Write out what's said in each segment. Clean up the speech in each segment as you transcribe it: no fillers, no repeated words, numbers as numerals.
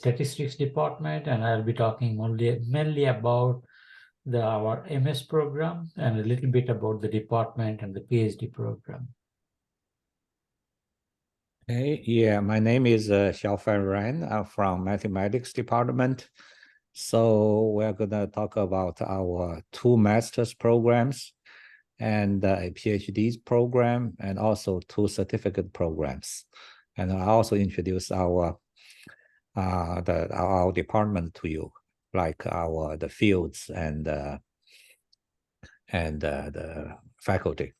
Statistics Department, and I'll be talking mainly about our MS program and a little bit about the department and the PhD program. Hey, yeah, my name is Xiaofan Ran. I'm from Mathematics Department. So we're gonna talk about our 2 master's programs and a PhD program, and also 2 certificate programs. And I also introduce our department to you, like the fields and the faculty.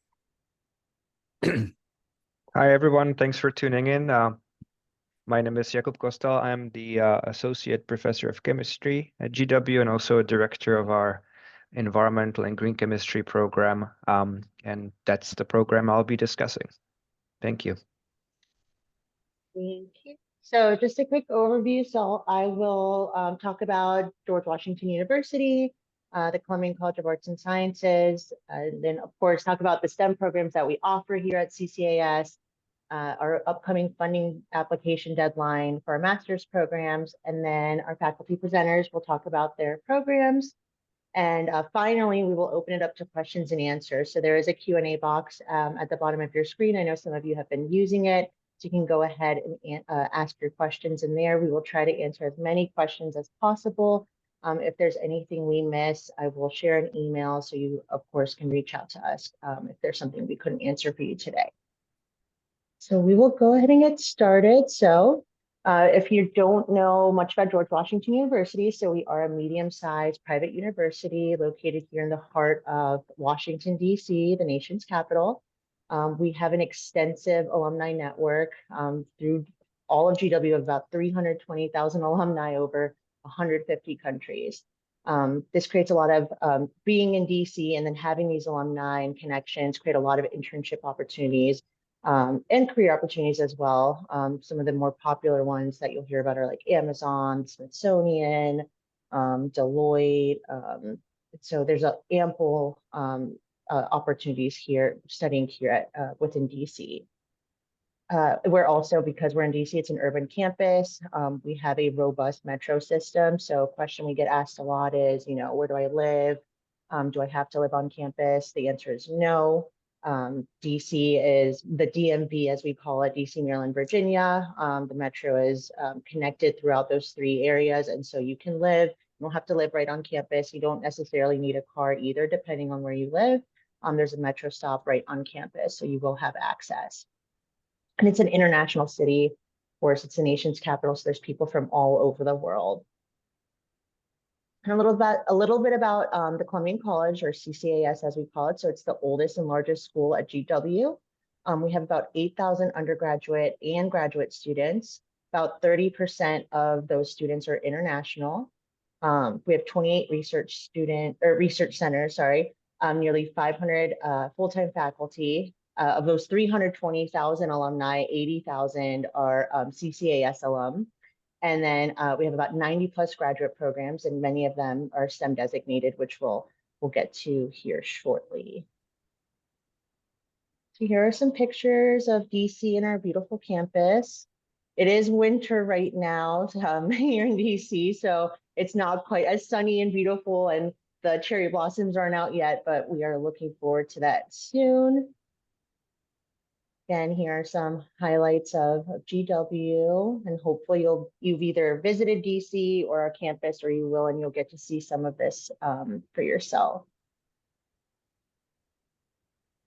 Hi, everyone. Thanks for tuning in. My name is Jakub Kostal. I'm the Associate Professor of Chemistry at GW and also a director of our Environmental and Green Chemistry program. And that's the program I'll be discussing. Thank you. Thank you. So just a quick overview. So I will talk about George Washington University, the Columbian College of Arts and Sciences, and then of course talk about the STEM programs that we offer here at CCAS, our upcoming funding application deadline for our master's programs, and then our faculty presenters will talk about their programs. And finally, we will open it up to questions and answers. So there is a Q&A box at the bottom of your screen. I know some of you have been using it, so you can go ahead and ask your questions in there. We will try to answer as many questions as possible. If there's anything we miss, I will share an email, so you, of course, can reach out to us if there's something we couldn't answer for you today. So we will go ahead and get started. So if you don't know much about George Washington University, so we are a medium-sized private university located here in the heart of Washington, D.C., the nation's capital. We have an extensive alumni network through all of GW of about 320,000 alumni over 150 countries. This creates a lot of being in DC and then having these alumni and connections create a lot of internship opportunities and career opportunities as well. Some of the more popular ones that you'll hear about are like Amazon, Smithsonian, Deloitte. So there's ample opportunities here studying here at within DC. We're also, because we're in DC, it's an urban campus. We have a robust metro system. So a question we get asked a lot is, you know, where do I live? Do I have to live on campus? The answer is no. DC is the DMV, as we call it, DC, Maryland, Virginia. The metro is connected throughout those 3 areas. And so you can live, you don't have to live right on campus. You don't necessarily need a car either, depending on where you live. There's a metro stop right on campus, so you will have access. And it's an international city. Of course, it's the nation's capital, so there's people from all over the world. And a little bit about the Columbian College, or CCAS as we call it. So it's the oldest and largest school at GW. We have about 8,000 undergraduate and graduate students. About 30% of those students are international. We have 28 research centers, nearly 500 full-time faculty. Of those 320,000 alumni, 80,000 are CCAS alum. And then we have about 90 plus graduate programs, and many of them are STEM designated, which we'll get to here shortly. So here are some pictures of DC and our beautiful campus. It is winter right now here in DC, so it's not quite as sunny and beautiful, and the cherry blossoms aren't out yet, but we are looking forward to that soon. Again, here are some highlights of GW, and hopefully you've either visited DC or our campus, or you will, and you'll get to see some of this for yourself.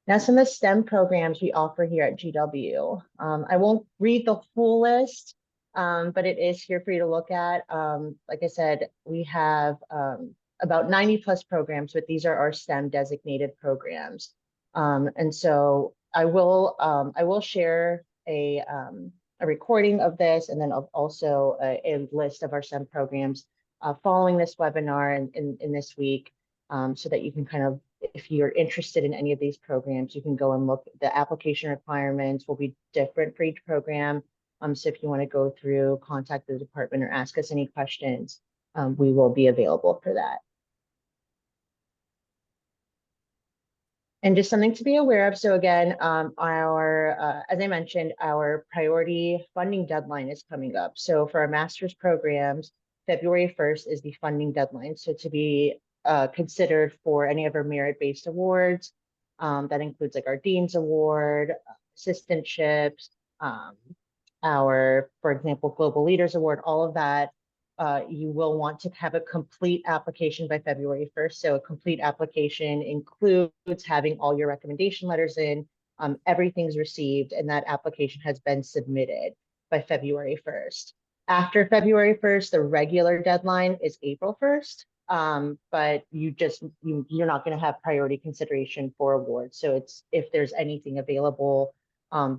Now, some of the STEM programs we offer here at GW. I won't read the full list, but it is here for you to look at. Like I said, we have about 90 plus programs, but these are our STEM designated programs. And so I will share a recording of this, and then also a list of our STEM programs following this webinar and in this week, so that you can kind of, if you're interested in any of these programs, you can go and look. The application requirements will be different for each program. So if you want to go through, contact the department or ask us any questions, we will be available for that. And just something to be aware of. So again, as I mentioned, our priority funding deadline is coming up. So for our master's programs, February 1st is the funding deadline. So to be considered for any of our merit-based awards, that includes like our Dean's Award, assistantships, for example, Global Leaders Award, all of that, you will want to have a complete application by February 1st. So a complete application includes having all your recommendation letters in, everything's received, and that application has been submitted by February 1st. After February 1st, the regular deadline is April 1st, but you're not going to have priority consideration for awards. So if there's anything available,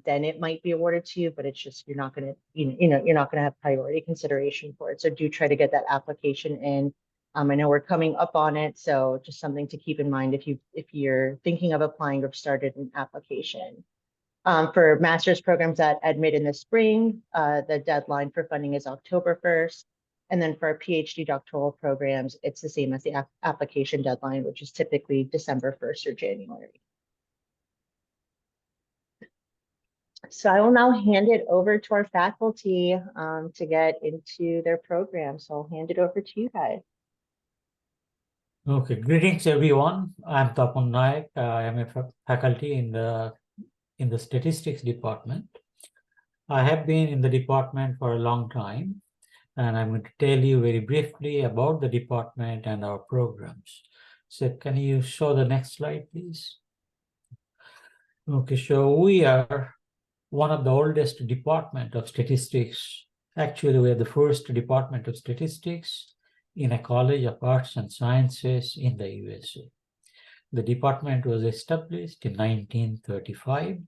then it might be awarded to you, but it's just you're not going to you're not going to have priority consideration for it. So do try to get that application in. I know we're coming up on it, so just something to keep in mind if you're thinking of applying or started an application. For master's programs that admit in the spring, the deadline for funding is October 1st. And then for our PhD doctoral programs, it's the same as the application deadline, which is typically December 1st or January. So I will now hand it over to our faculty to get into their program. So I'll hand it over to you guys. Okay, greetings everyone. I'm Tapun Naik. I am a faculty in the statistics department. I have been in the department for a long time, and I'm going to tell you very briefly about the department and our programs. So can you show the next slide, please? Okay, so we are one of the oldest department of statistics. Actually, we are the first department of statistics in a college of arts and sciences in the USA. The department was established in 1935.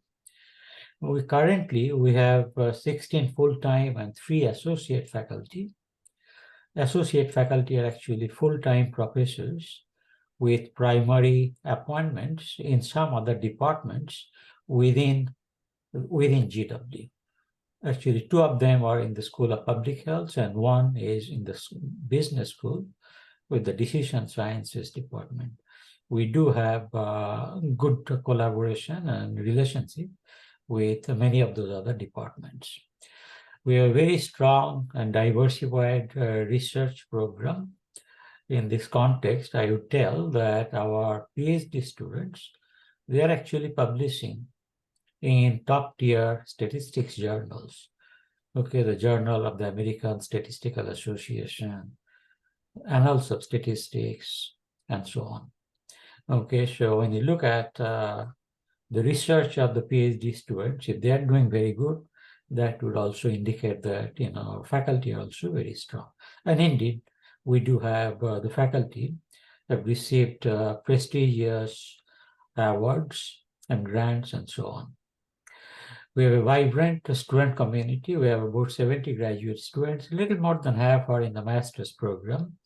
Currently, we have 16 full-time and 3 associate faculty. Associate faculty are actually full-time professors with primary appointments in some other departments within GW. Actually, 2 of them are in the School of Public Health and 1 is in the business school with the Decision Sciences department. We do have good collaboration and relationship with many of those other departments. We have a very strong and diversified research program. In this context, I would tell that our PhD students, they are actually publishing in top-tier statistics journals. Okay, the Journal of the American Statistical Association, Annals of Statistics, and so on. Okay, so when you look at the research of the PhD students, if they are doing very good, that would also indicate that our faculty are also very strong. And indeed, we do have the faculty have received prestigious awards and grants and so on. We have a vibrant student community. We have about 70 graduate students. A little more than half are in the master's program,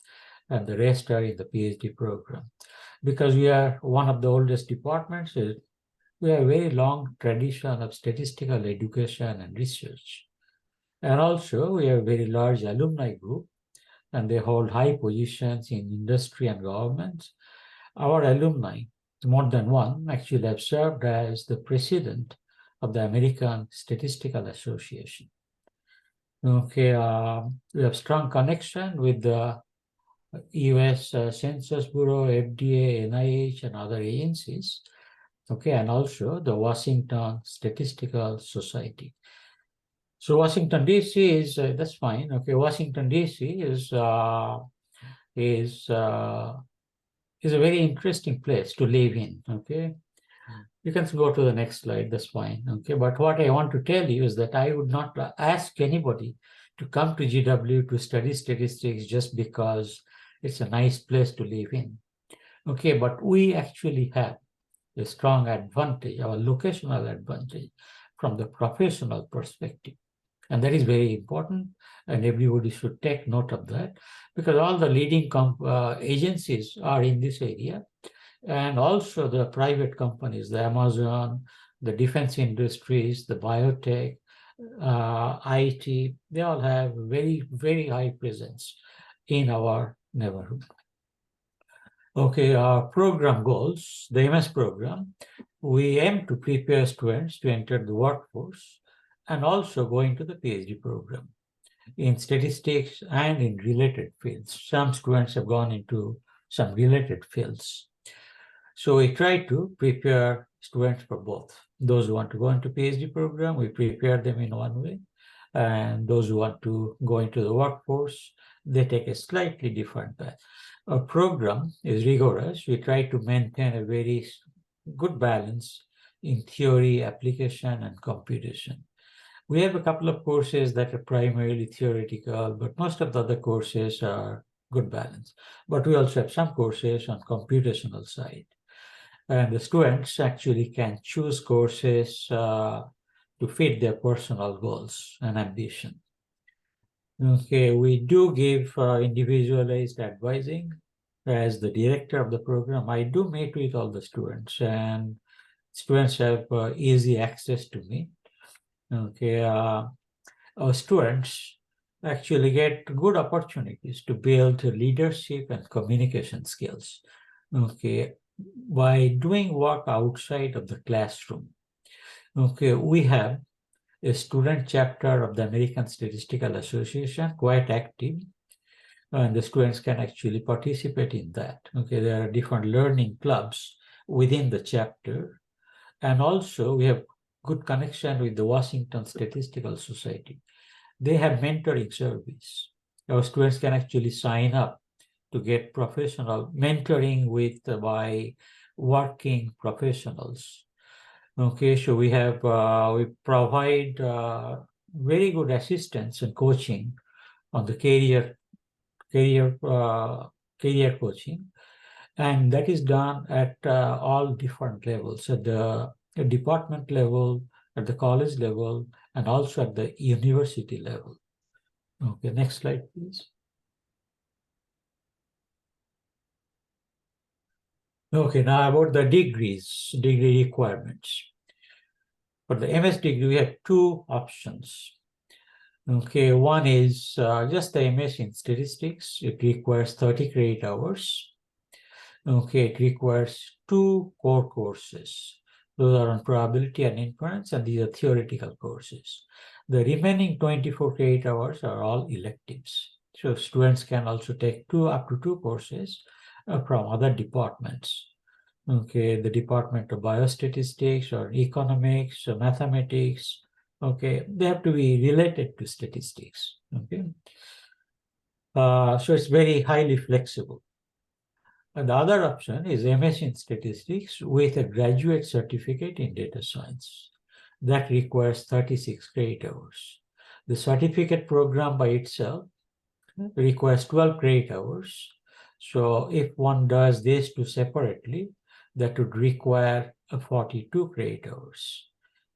and the rest are in the PhD program. Because we are one of the oldest departments, we have a very long tradition of statistical education and research. And also, we have a very large alumni group, and they hold high positions in industry and government. Our alumni, more than one, actually have served as the president of the American Statistical Association. Okay, we have strong connection with the US Census Bureau, FDA, NIH, and other agencies. Okay, and also the Washington Statistical Society. So Washington DC is that's fine. Okay, Washington DC is a very interesting place to live in. Okay. You can go to the next slide, that's fine. Okay, but what I want to tell you is that I would not ask anybody to come to GW to study statistics just because it's a nice place to live in. Okay, but we actually have a strong advantage, our locational advantage from the professional perspective. And that is very important, and everybody should take note of that because all the leading agencies are in this area. And also the private companies, the Amazon, the defense industries, the biotech, IT, they all have very, very high presence in our neighborhood. Okay, our program goals, the MS program, we aim to prepare students to enter the workforce and also go into the PhD program in statistics and in related fields. Some students have gone into some related fields. So we try to prepare students for both. Those who want to go into PhD program, we prepare them in one way. And those who want to go into the workforce, they take a slightly different path. Our program is rigorous. We try to maintain a very good balance in theory, application, and computation. We have a couple of courses that are primarily theoretical, but most of the other courses are good balance. But we also have some courses on computational side. And the students actually can choose courses to fit their personal goals and ambition. Okay, we do give individualized advising. As the director of the program, I do meet with all the students, and students have easy access to me. Okay, our students actually get good opportunities to build leadership and communication skills. Okay, by doing work outside of the classroom. Okay, we have a student chapter of the American Statistical Association, quite active, and the students can actually participate in that. Okay, there are different learning clubs within the chapter, and also we have good connection with the Washington Statistical Society. They have mentoring service. Our students can actually sign up to get professional mentoring with by working professionals. Okay, so we have we provide very good assistance and coaching on the career coaching, and that is done at all different levels, at the department level, at the college level, and also at the university level. Okay, next slide, please. Okay, now about the degree requirements. For the MS degree, we have two options. Okay, one is just the MS in statistics. It requires 30 credit hours. Okay, it requires 2 core courses. Those are on probability and inference, and these are theoretical courses. The remaining 24 credit hours are all electives. So students can also take up to two courses from other departments. Okay, the Department of Biostatistics or economics or mathematics. Okay, they have to be related to statistics. Okay, so it's very highly flexible. And the other option is MS in statistics with a graduate certificate in data science. That requires 36 credit hours. The certificate program by itself requires 12 credit hours. So if one does these two separately, that would require 42 credit hours.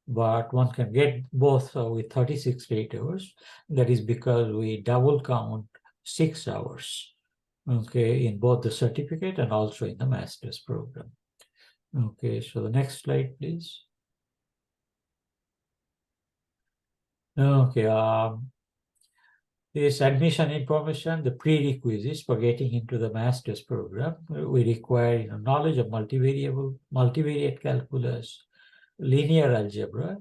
But one can get both with 36 credit hours. That is because we double count 6 hours. Okay, in both the certificate and also in the master's program. Okay, so the next slide, please. Okay, this admission information, the prerequisites for getting into the master's program. We require knowledge of multivariate calculus, linear algebra,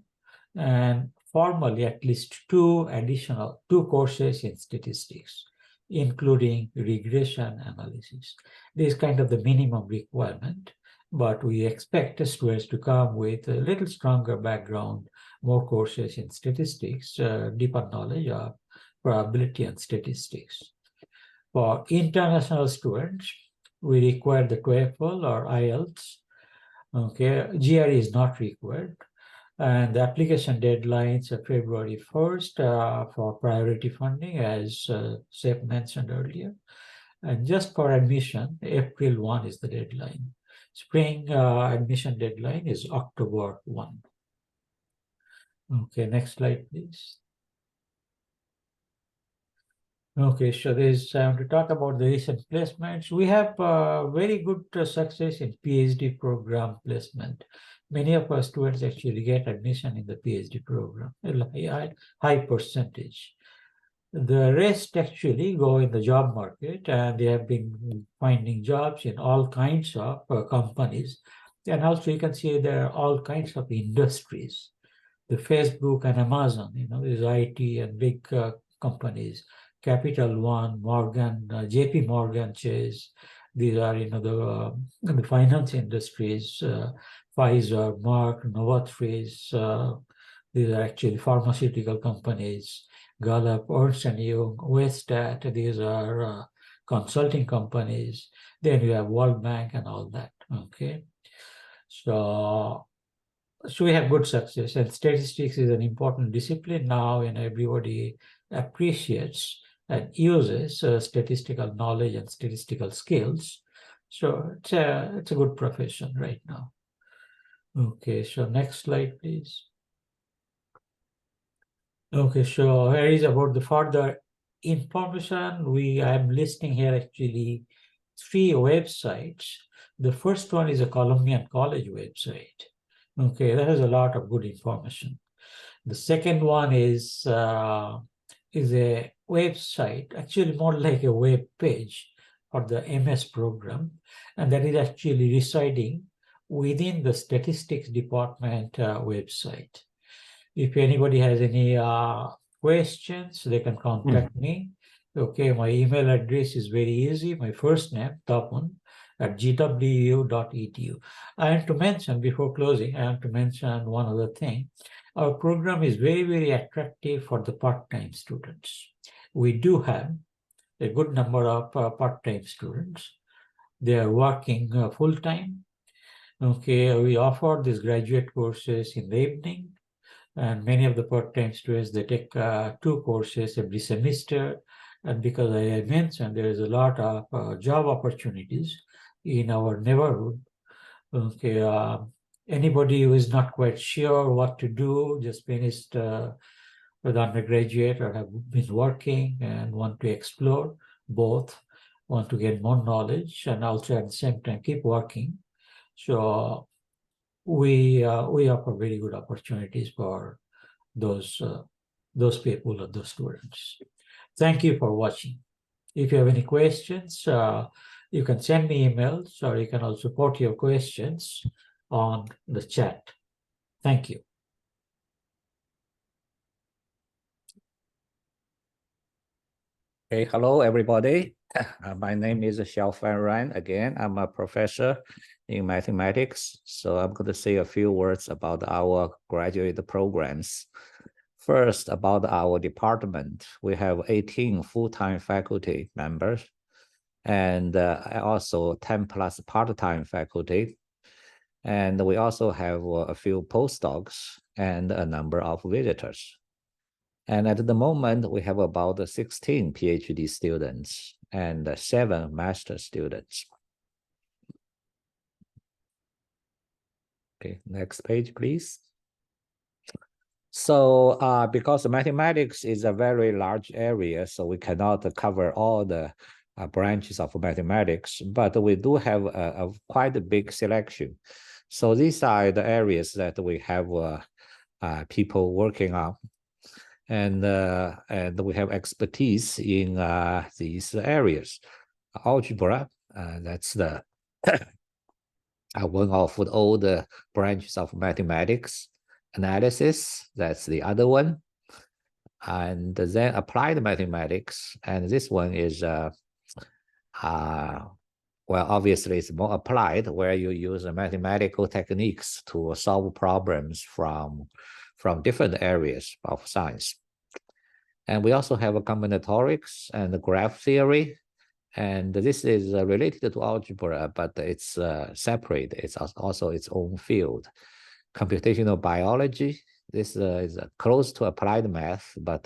and formally at least two courses in statistics, including regression analysis. This is kind of the minimum requirement, but we expect students to come with a little stronger background, more courses in statistics, deeper knowledge of probability and statistics. For international students, we require the TOEFL or IELTS. Okay, GRE is not required. And the application deadlines are February 1st for priority funding, as Seth mentioned earlier. And just for admission, April 1 is the deadline. Spring admission deadline is October 1. Okay, next slide, please. Okay, so I want to talk about the recent placements. We have very good success in PhD program placement. Many of our students actually get admission in the PhD program, a high percentage. The rest actually go in the job market, and they have been finding jobs in all kinds of companies. And also you can see there are all kinds of industries. The Facebook and Amazon, these IT and big companies, Capital One, Morgan, JP Morgan Chase. These are, the finance industries, Pfizer, Merck, Novartis. These are actually pharmaceutical companies. Gallup, Ernst & Young, Westat, these are consulting companies. Then you have World Bank and all that, okay? So we have good success, and statistics is an important discipline now, and everybody appreciates and uses statistical knowledge and statistical skills. So it's a good profession right now. Okay, so next slide, please. Okay, so here is about the further information. I am listing here actually 3 websites. The first one is a Columbian College website. Okay, that has a lot of good information. The second one is a website, actually more like a web page for the MS program, and that is actually residing within the statistics department website. If anybody has any questions, they can contact me. Okay, my email address is very easy. My first name, Tapan, @gwu.edu. I want to mention, before closing, I want to mention one other thing. Our program is very, very attractive for the part-time students. We do have a good number of part-time students. They are working full-time. Okay, we offer these graduate courses in the evening. And many of the part-time students, they take 2 courses every semester. And because I mentioned, there is a lot of job opportunities in our neighborhood. Okay, anybody who is not quite sure what to do, just finished with undergraduate or have been working and want to explore both, want to get more knowledge and also at the same time keep working. So we offer very good opportunities for those people or those students. Thank you for watching. If you have any questions, you can send me emails, or you can also put your questions on the chat. Thank you. Okay, hello everybody. My name is Xiaofan Ran. Again, I'm a professor in mathematics. So I'm going to say a few words about our graduate programs. First, about our department. We have 18 full-time faculty members and also 10 plus part-time faculty. And we also have a few postdocs and a number of visitors. And at the moment, we have about 16 PhD students and 7 master students. Okay, next page, please. So because mathematics is a very large area, so we cannot cover all the branches of mathematics, but we do have a quite a big selection. So these are the areas that we have people working on. And we have expertise in these areas. Algebra, that's the one of all the branches of mathematics. Analysis, that's the other one. And then applied mathematics, and this one is, well, obviously it's more applied, where you use mathematical techniques to solve problems from different areas of science. And we also have a combinatorics and the graph theory. And this is related to algebra, but it's separate. It's also its own field. Computational biology, this is close to applied math, but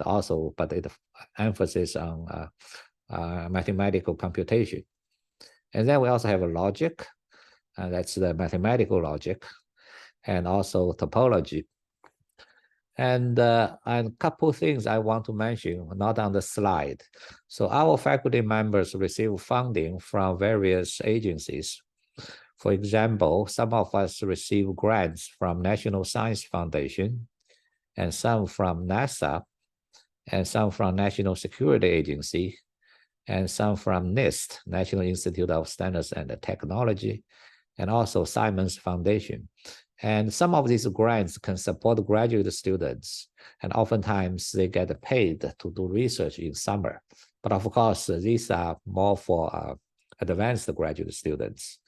it emphasis on mathematical computation. And then we also have a logic, and that's the mathematical logic, and also topology. And a couple things I want to mention, not on the slide. So our faculty members receive funding from various agencies. For example, some of us receive grants from National Science Foundation and some from NASA. and some from National Security Agency, and some from NIST, National Institute of Standards and Technology, and also Simons Foundation. And some of these grants can support graduate students, and oftentimes they get paid to do research in summer. But of course, these are more for advanced graduate students,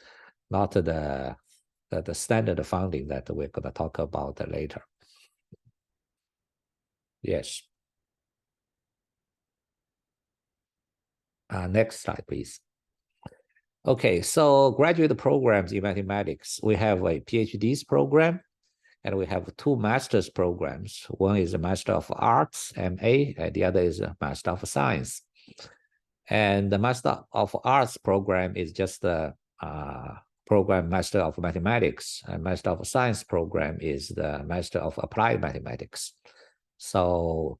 not the standard funding that we're going to talk about later. Yes. Next slide, please. Okay, so graduate programs in mathematics, we have a PhD's program, and we have two master's programs. One is a Master of Arts, MA, and the other is a Master of Science. And the Master of Arts program is just a program Master of Mathematics, and Master of Science program is the Master of Applied Mathematics. So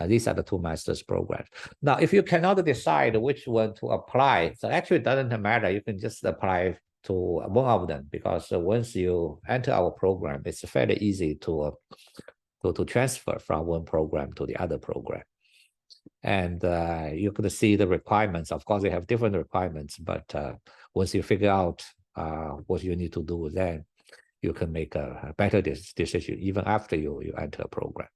these are the two master's programs. Now, if you cannot decide which one to apply, so actually it doesn't matter. You can just apply to one of them, because once you enter our program, it's fairly easy to transfer from one program to the other program. And you can see the requirements. Of course, they have different requirements, but once you figure out what you need to do, then you can make a better decision even after you enter a program.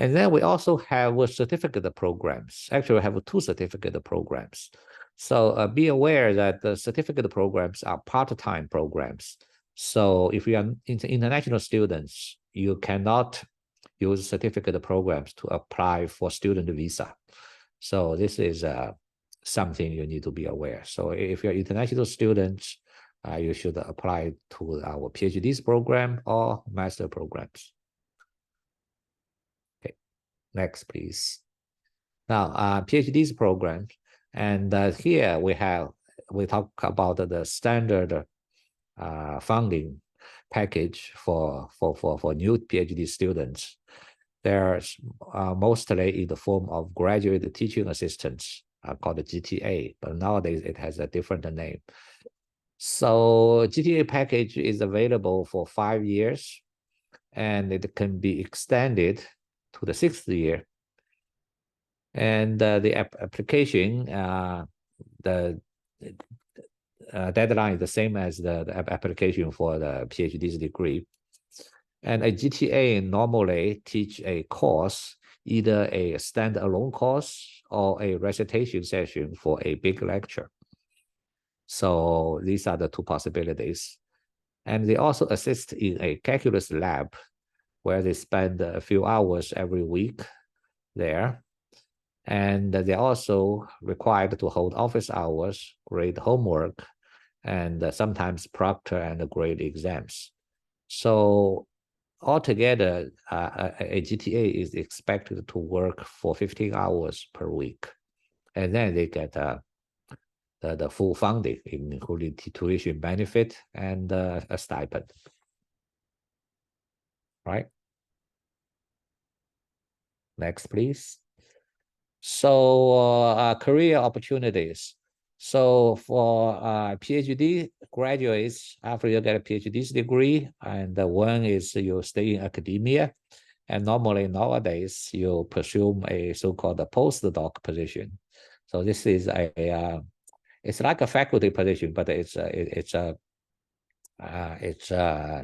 And then we also have certificate programs. Actually, we have two certificate programs. So be aware that the certificate programs are part-time programs. So if you are international students, you cannot use certificate programs to apply for student visa. So this is something you need to be aware. So if you're international students, you should apply to our PhD's program or master programs. Okay, next, please. Now, PhD's program, and here we talk about the standard funding package for new PhD students. There's mostly in the form of graduate teaching assistants called GTA, but nowadays it has a different name. So GTA package is available for 5 years, and it can be extended to the 6th year. And the application, the deadline is the same as the application for the PhD's degree. And a GTA normally teach a course, either a standalone course or a recitation session for a big lecture. So these are the two possibilities. And they also assist in a calculus lab, where they spend a few hours every week there. And they're also required to hold office hours, grade homework, and sometimes proctor and grade exams. So altogether, a GTA is expected to work for 15 hours per week. And then they get the full funding, including tuition benefit and a stipend. Right? Next, please. So career opportunities. So for PhD graduates, after you get a PhD's degree, and one is you stay in academia, and normally nowadays you pursue a so-called postdoc position. So this is it's like a faculty position, but it's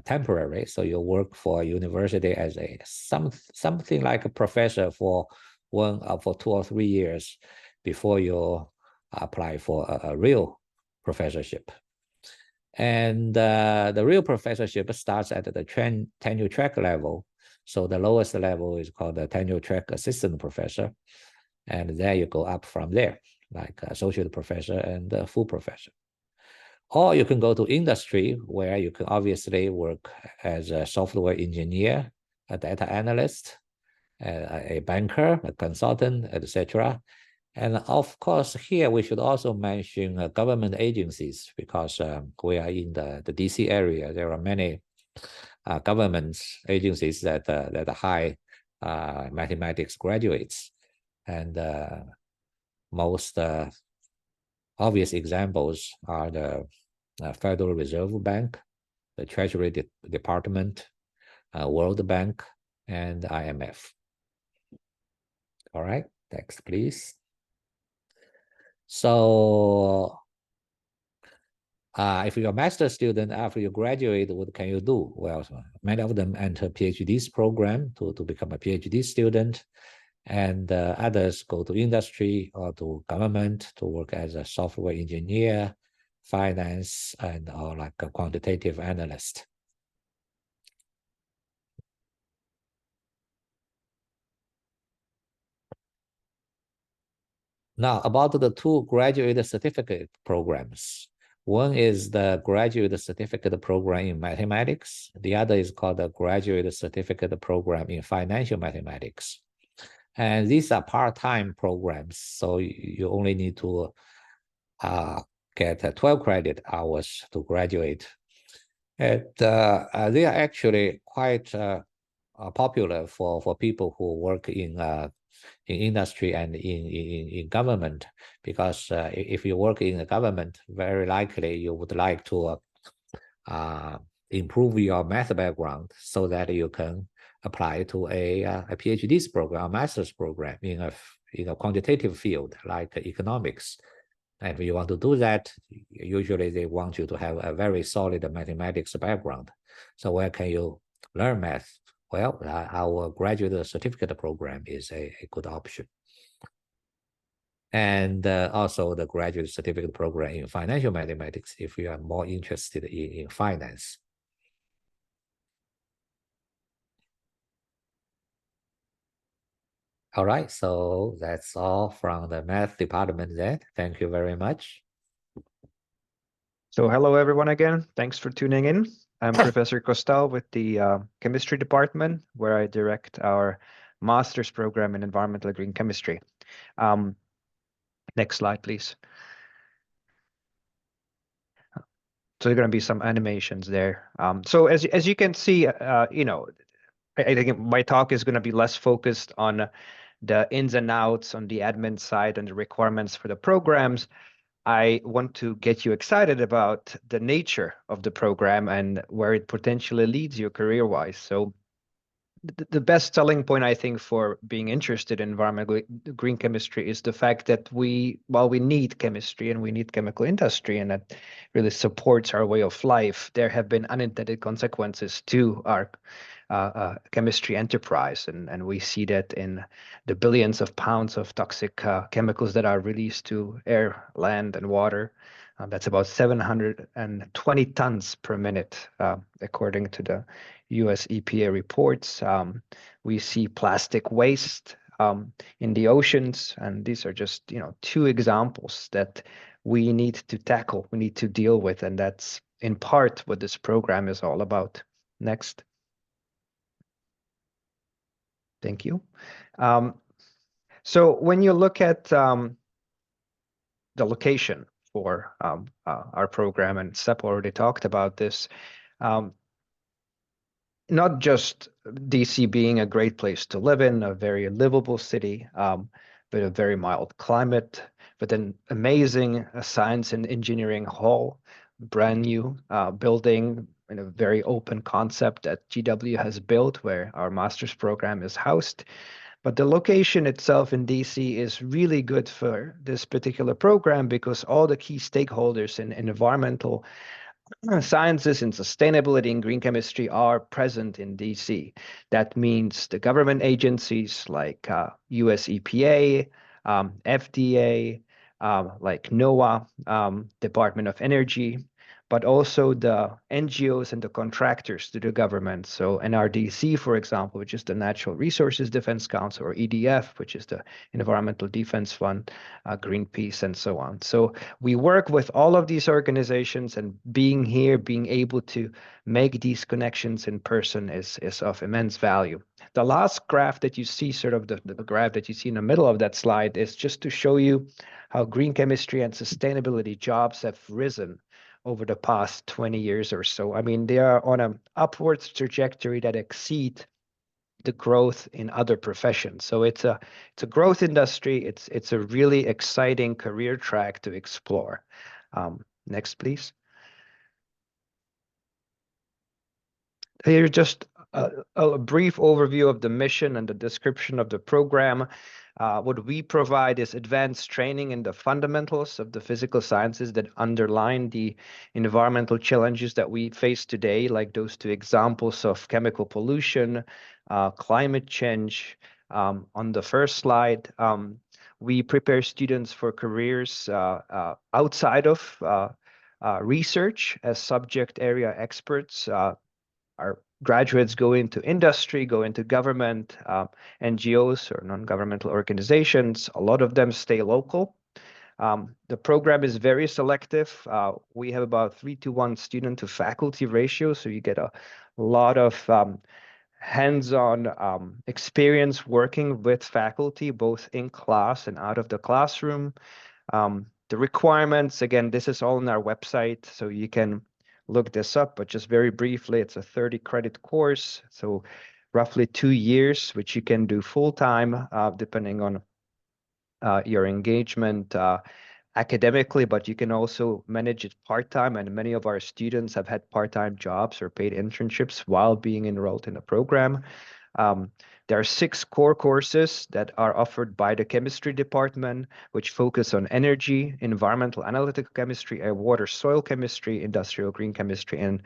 temporary. So you work for a university as something like a professor for 2 or 3 years before you apply for a real professorship. And the real professorship starts at the tenure track level. So the lowest level is called the tenure track assistant professor. And then you go up from there, like associate professor and full professor. Or you can go to industry, where you can obviously work as a software engineer, a data analyst, a banker, a consultant, etc. And of course, here we should also mention government agencies, because we are in the DC area. There are many government agencies that hire mathematics graduates. And most obvious examples are the Federal Reserve Bank, the Treasury Department, World Bank, and IMF. All right, next, please. So if you're a master's student, after you graduate, what can you do? Well, many of them enter PhD's program to become a PhD student, and others go to industry or to government to work as a software engineer, finance, and or like a quantitative analyst. Now, about the two graduate certificate programs. One is the graduate certificate program in mathematics. The other is called the graduate certificate program in financial mathematics. And these are part-time programs, so you only need to get 12 credit hours to graduate. And they are actually quite popular for people who work in industry and in government, because if you work in the government, very likely you would like to improve your math background so that you can apply to a PhD's program, a master's program in a quantitative field like economics. And if you want to do that, usually they want you to have a very solid mathematics background. So where can you learn math? Well, our graduate certificate program is a good option. And also the graduate certificate program in financial mathematics, if you are more interested in finance. All right, so that's all from the math department then. Thank you very much. So hello, everyone again. Thanks for tuning in. I'm Professor Costal with the chemistry department, where I direct our master's program in environmental green chemistry. Next slide, please. So there are going to be some animations there. So as you can see, you know, I think my talk is going to be less focused on the ins and outs on the admin side and the requirements for the programs. I want to get you excited about the nature of the program and where it potentially leads you career-wise. So the best selling point, I think, for being interested in environmental green chemistry is the fact that while we need chemistry and we need chemical industry, and that really supports our way of life, there have been unintended consequences to our chemistry enterprise. And we see that in the billions of pounds of toxic chemicals that are released to air, land, and water. That's about 720 tons per minute, according to the US EPA reports. We see plastic waste in the oceans, and these are just, you know, two examples that we need to tackle, we need to deal with, and that's in part what this program is all about. Next. Thank you. So when you look at the location for our program, and Sepp already talked about this, not just DC being a great place to live in, a very livable city, but a very mild climate, but an amazing science and engineering hall, brand new building in a very open concept that GW has built where our master's program is housed. But the location itself in DC is really good for this particular program because all the key stakeholders in environmental sciences and sustainability and green chemistry are present in DC. That means the government agencies like US EPA, FDA, like NOAA, Department of Energy, but also the NGOs and the contractors to the government. So NRDC, for example, which is the Natural Resources Defense Council, or EDF, which is the Environmental Defense Fund, Greenpeace, and so on. So we work with all of these organizations, and being here, being able to make these connections in person is of immense value. The last graph that you see, sort of the graph that you see in the middle of that slide, is just to show you how green chemistry and sustainability jobs have risen over the past 20 years or so. I mean, they are on an upwards trajectory that exceed the growth in other professions. So it's a growth industry. It's a really exciting career track to explore. Next, please. Here's just a brief overview of the mission and the description of the program. What we provide is advanced training in the fundamentals of the physical sciences that underline the environmental challenges that we face today, like those two examples of chemical pollution, climate change. On the first slide, we prepare students for careers outside of research as subject area experts. Our graduates go into industry, go into government, NGOs or non-governmental organizations. A lot of them stay local. The program is very selective. We have about 3-to-1 student to faculty ratio, so you get a lot of hands-on experience working with faculty, both in class and out of the classroom. The requirements, again, this is all on our website, so you can look this up, but just very briefly, it's a 30-credit course, so roughly 2 years, which you can do full-time, depending on your engagement academically, but you can also manage it part-time, and many of our students have had part-time jobs or paid internships while being enrolled in the program. There are 6 core courses that are offered by the chemistry department, which focus on energy, environmental analytical chemistry, air, water, soil chemistry, industrial green chemistry, and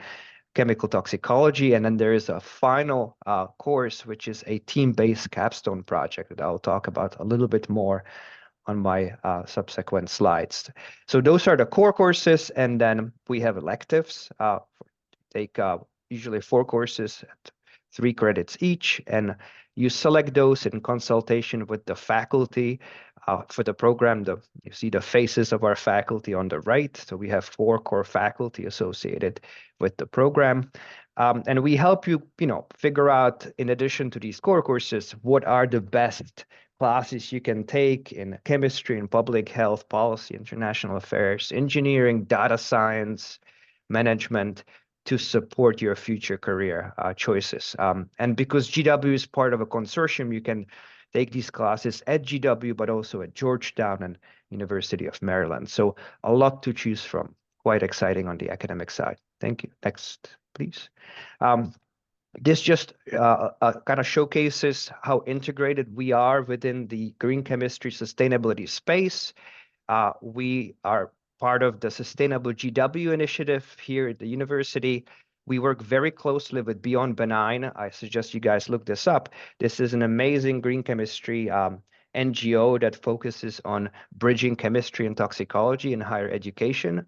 chemical toxicology. And then there is a final course, which is a team-based capstone project that I'll talk about a little bit more on my subsequent slides. So those are the core courses, and then we have electives. Take usually 4 courses at 3 credits each, and you select those in consultation with the faculty. For the program, you see the faces of our faculty on the right. So we have 4 core faculty associated with the program. And we help you, figure out, in addition to these core courses, what are the best classes you can take in chemistry and public health, policy, international affairs, engineering, data science, management, to support your future career choices. And because GW is part of a consortium, you can take these classes at GW, but also at Georgetown and University of Maryland. So a lot to choose from. Quite exciting on the academic side. Thank you. Next, please. This just kind of showcases how integrated we are within the green chemistry sustainability space. We are part of the Sustainable GW initiative here at the university. We work very closely with Beyond Benign. I suggest you guys look this up. This is an amazing green chemistry NGO that focuses on bridging chemistry and toxicology in higher education.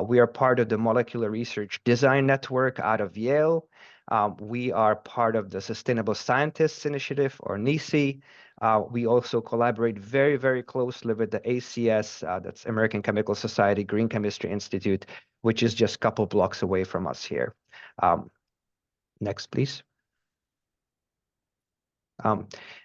We are part of the Molecular Research Design Network out of Yale. We are part of the Sustainable Scientists Initiative, or NICI. We also collaborate very, very closely with the ACS, that's American Chemical Society Green Chemistry Institute, which is just a couple blocks away from us here. Next, please.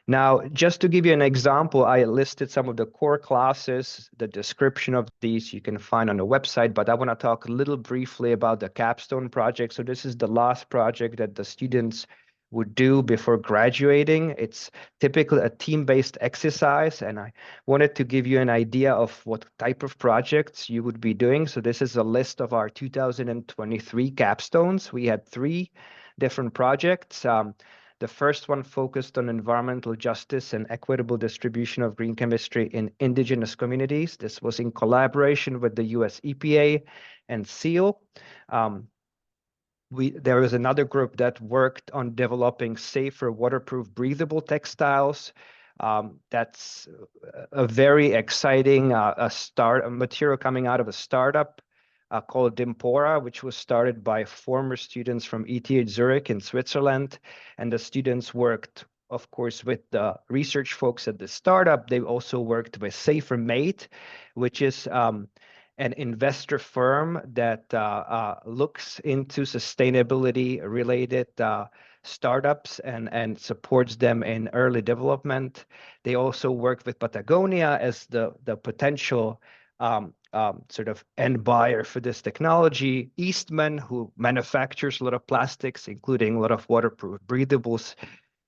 Now, just to give you an example, I listed some of the core classes. The description of these you can find on the website, but I want to talk a little briefly about the capstone project. So this is the last project that the students would do before graduating. It's typically a team-based exercise, and I wanted to give you an idea of what type of projects you would be doing. So this is a list of our 2023 capstones. We had 3 different projects. The first one focused on environmental justice and equitable distribution of green chemistry in indigenous communities. This was in collaboration with the US EPA and SEAL. There was another group that worked on developing safer, waterproof, breathable textiles. That's a very exciting material coming out of a startup called Dimpora, which was started by former students from ETH Zurich in Switzerland. And the students worked, of course, with the research folks at the startup. They also worked with SaferMate, which is an investor firm that looks into sustainability-related startups and supports them in early development. They also worked with Patagonia as the potential sort of end buyer for this technology. Eastman, who manufactures a lot of plastics, including a lot of waterproof breathables,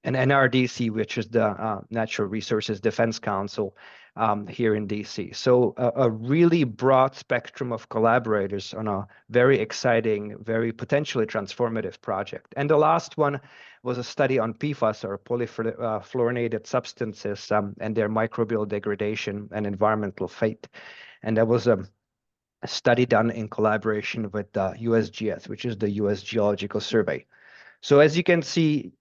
and NRDC, which is the Natural Resources Defense Council. here in DC. So a really broad spectrum of collaborators on a very exciting, very potentially transformative project. And the last one was a study on PFAS, or polyfluorinated substances, and their microbial degradation and environmental fate. And that was a study done in collaboration with USGS, which is the US Geological Survey. So as you can see,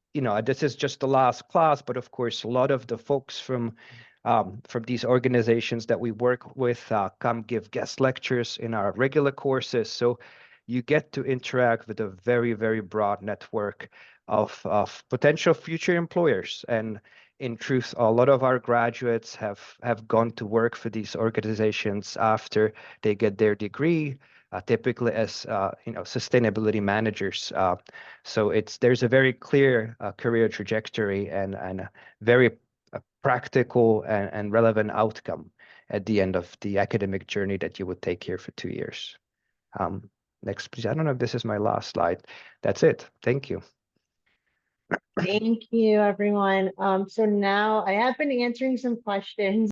this is just the last class, but of course, a lot of the folks from these organizations that we work with come give guest lectures in our regular courses. So you get to interact with a very, very broad network of potential future employers. And in truth, a lot of our graduates have gone to work for these organizations after they get their degree, typically as sustainability managers. So there's a very clear career trajectory and a very practical and relevant outcome at the end of the academic journey that you would take here for 2 years. Next, please. I don't know if this is my last slide. That's it. Thank you. Thank you, everyone. So now I have been answering some questions